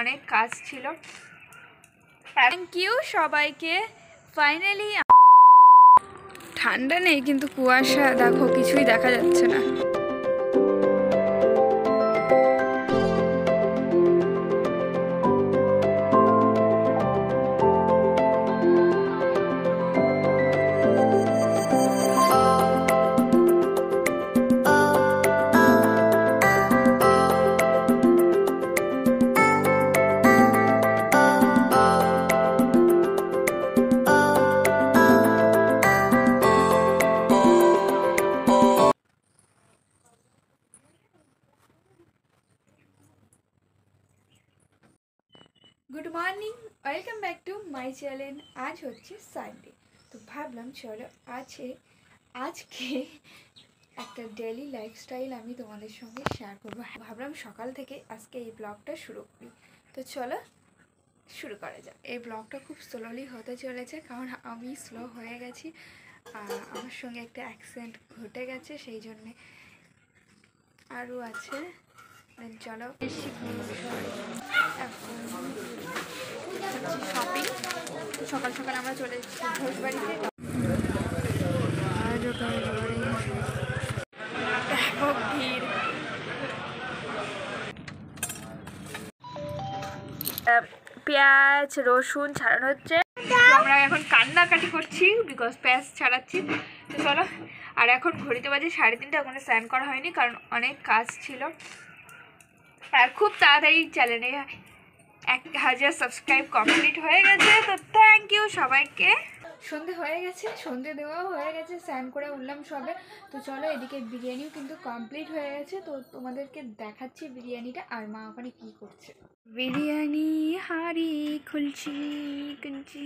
অনেক কাজ ছিল। থ্যাংক ইউ সবাইকে। ফাইনালি ঠান্ডা নেই কিন্তু কুয়াশা দেখো, কিছুই দেখা যাচ্ছে না। Good morning, welcome back to my channel. আজ হচ্ছে সানডে, তো ভাবলাম চলো আজকে একটা ডেলি লাইফস্টাইল আমি তোমাদের সঙ্গে শেয়ার করবো। ভাবলাম সকাল থেকে আজকে এই ব্লগটা শুরু করি, তো চলো শুরু করা যাক। এই ব্লগটা খুব স্লোলি হতে চলেছে কারণ আমি স্লো হয়ে গেছি, আমার সঙ্গে একটা অ্যাক্সিডেন্ট ঘটে গেছে, সেই জন্যে আরও আছে। চলো শপিং। সকাল সকাল আমরা চলে এসেছি ঘোষবাড়িতে। ব্যাপক ভিড়। পেঁয়াজ রসুন ছাড়ানো হচ্ছে, আমরা এখন কান্নাকাটি করছি বিকজ পেঁয়াজ ছাড়াচ্ছি। তো চলো, আর এখন ঘড়িতে বাজে 3:30, ওখানে স্নান করা হয়নি কারণ অনেক কাজ ছিল। আর খুব তাড়াতাড়ি চ্যানেলে 1000 সাবস্ক্রাইব কমপ্লিট হয়ে গেছে, তো থ্যাংক ইউ সবাইকে। সন্ধে হয়ে গেছে, সন্ধে দেওয়াও হয়ে গেছে, স্নান করে উঠলাম সবে। তো চলো, এদিকে বিরিয়ানিও কিন্তু কমপ্লিট হয়ে গেছে, তো তোমাদেরকে দেখাচ্ছি বিরিয়ানিটা আর মা ওখানে কী করছে। বিরিয়ানি হাঁড়ি খুলছি, কুঞ্চি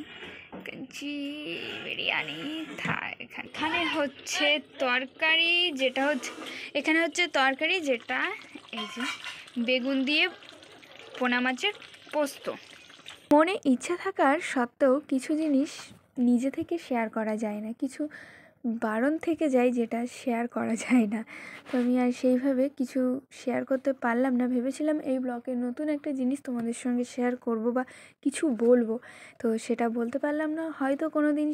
কুঞ্চি বিরিয়ানি এখানে হচ্ছে তরকারি, যেটা হচ্ছে এখানে হচ্ছে তরকারি, যেটা এই যে বেগুন দিয়ে পোনা মাছের পোস্ত। মনে ইচ্ছা থাকার সত্ত্বেও কিছু জিনিস নিজে থেকে শেয়ার করা যায় না, কিছু বারণ থেকে যায় যেটা শেয়ার করা যায় না। তো আমি আর সেইভাবে কিছু শেয়ার করতে পারলাম না। ভেবেছিলাম এই ব্লগে নতুন একটা জিনিস তোমাদের সঙ্গে শেয়ার করব বা কিছু বলবো, তো সেটা বলতে পারলাম না। হয়তো কোনো দিন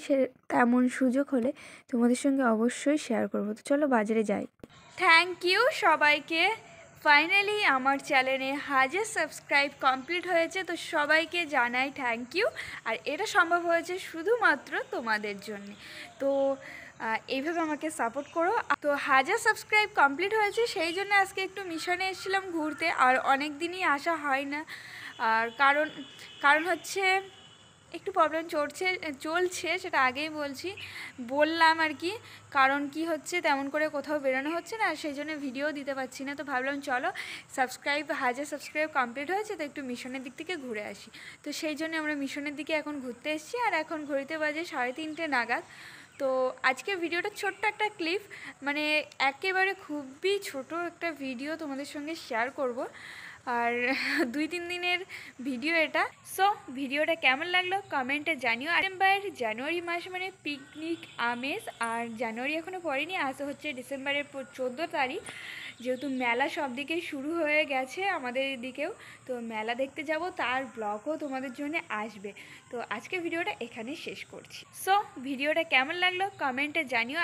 তেমন সুযোগ হলে তোমাদের সঙ্গে অবশ্যই শেয়ার করব। তো চলো বাজারে যাই। থ্যাংক ইউ সবাইকে। ফাইনালি আমার চ্যানেলে 1000 সাবস্ক্রাইব কমপ্লিট হয়েছে, তো সবাইকে জানাই থ্যাংক ইউ। আর এটা সম্ভব হয়েছে শুধুমাত্র তোমাদের জন্য, তো এইভাবে আমাকে সাপোর্ট করো। তো 1000 সাবস্ক্রাইব কমপ্লিট হয়েছে, সেই জন্য আজকে একটু মিশনে এসেছিলাম ঘুরতে, আর অনেক দিনই আসা হয় না। আর কারণ হচ্ছে একটু প্রবলেম চলছে, সেটা আগেই বললাম আর কি। কারণ কি হচ্ছে, তেমন করে কোথাও বেরোনো হচ্ছে না, সেই জন্য ভিডিও দিতে পারছি না। তো ভাবলাম চলো 1000 সাবস্ক্রাইব কমপ্লিট হয়েছে, তো একটু মিশনের দিক থেকে ঘুরে আসি। তো সেই জন্য আমরা মিশনের দিকে এখন ঘুরতে এসেছি, আর এখন ঘড়িতে বাজে 3:30 নাগাদ। তো আজকে ভিডিওটা ছোট্ট একটা ক্লিপ, মানে একেবারে খুবই ছোট একটা ভিডিও তোমাদের সঙ্গে শেয়ার করব, আর 2-3 দিনের ভিডিও এটা। সো ভিডিওটা কেমন লাগলো কমেন্টে জানিও। জানুয়ারি মাস মানে পিকনিক আমেজ, আর জানুয়ারি এখনও পড়েনি, আজ হচ্ছে ডিসেম্বরের 14 তারিখ। যেহেতু মেলা সব দিকে শুরু হয়ে গেছে আমাদের দিকেও, তো মেলা দেখতে যাব, তার ব্লগও তোমাদের জন্য আসবে। তো আজকে ভিডিওটা এখানেই শেষ করছি। সো ভিডিওটা কেমন লাগলো কমেন্টে জানিও।